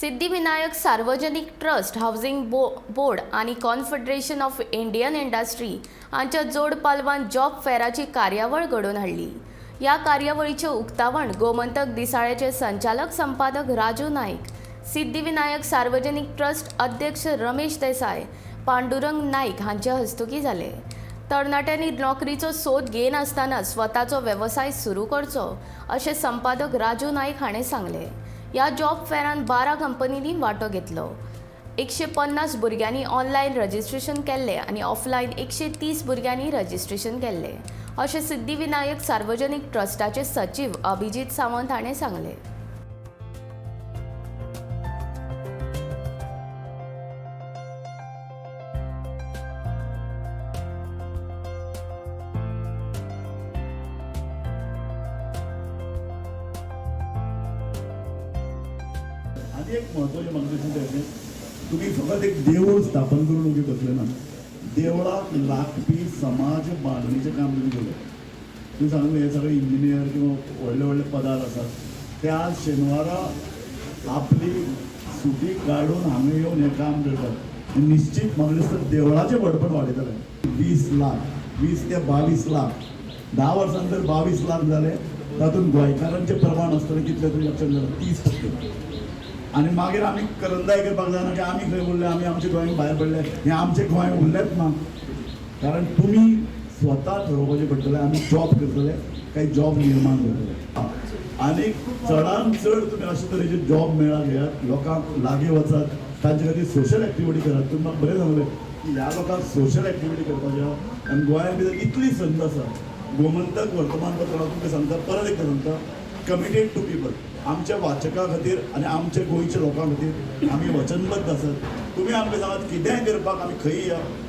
सिद्धिविनायक सार्वजनिक trust housing board आणि confederation of Indian industry हांच्या जोड पालवान जॉब फेराची कार्यावळ घडोवन हाडली। या कार्यावळीचे उक्तावण गोमंतक दिसाळ्याचे संचालक संपादक राजू नाईक, सिद्धिविनायक सार्वजनिक ट्रस्ट अध्यक्ष रमेश देसाय, पांडुरंग नाईक हांच्या हस्तुकी जाले। तरणाट्यांनी नोकरीचो सोद घेनासतना स्वताचो वेवसाय सुरू करचो अशें संपादक राजू नाईक हाणें सांगले। या जॉब फेरान 12 कंपनींनी वांटो घेतलो। 150 भुरग्यांनी ऑनलायन रजिस्ट्रेशन केल्ले आणि ऑफलायन 130 भुरग्यांनी रजिस्ट्रेशन केल्ले अशें सिद्धिविनायक सार्वजनिक ट्रस्टाचे सचिव अभिजीत सावंत हाणें सांगले। आनी एक महत्वाचें म्हाका दिसता तें तुमी फकत एक देवूळ स्थापन करून उबी करतले ना, देवळाक लागपी समाज बांदणीचें काम तुमी केलें। तुमी सांगलें हे सगळे इंजिनियर किंवा व्हडले व्हडले पदार आसात ते आज शेनवारा आपली सुटी काडून हांगा येवन हें काम करतात। निश्चित म्हाका दिसता देवळाचें बडपण वाडयतले। 20 लाख 20 ते 22 लाख 10 वर्सांत जर 22 लाख जाले तातूंत गोंयकारांचें प्रमाण आसतलें कितलें तुमी लक्षात घालात, 30%। आणि मागीर आमी करंदाय करपाक जायना की आमी खंय उरले, आमी आमच्या गोंयान भायर पडले, हें आमचें गोंय उरलेंच ना। कारण तुमी स्वता ठरोवपाचें पडटलें आमी जॉब करतले काय जॉब निर्माण करतले। आनी चडांत चड तुमी अशे तरेचे जॉब मेळा घेयात, लोकांक लागीं वचात, तांचे खातीर सोशल एक्टिविटी करात। तुमी म्हाका बरें सांगलें की ह्या लोकांक सोशल एक्टिविटी करपाची आहा आनी गोंया भितर इतली संद आसा। गोमंतक वर्तमानपत्र हांव तुमकां सांगता, परत एकदां सांगता, कमिटेड टू पीपल, आमच्या वाचकां खातीर आनी आमच्या गोंयच्या लोकां खातीर आमी वचनबद्ध आसात। तुमी आमकां सांगात कितेंय करपाक आमी खंय या,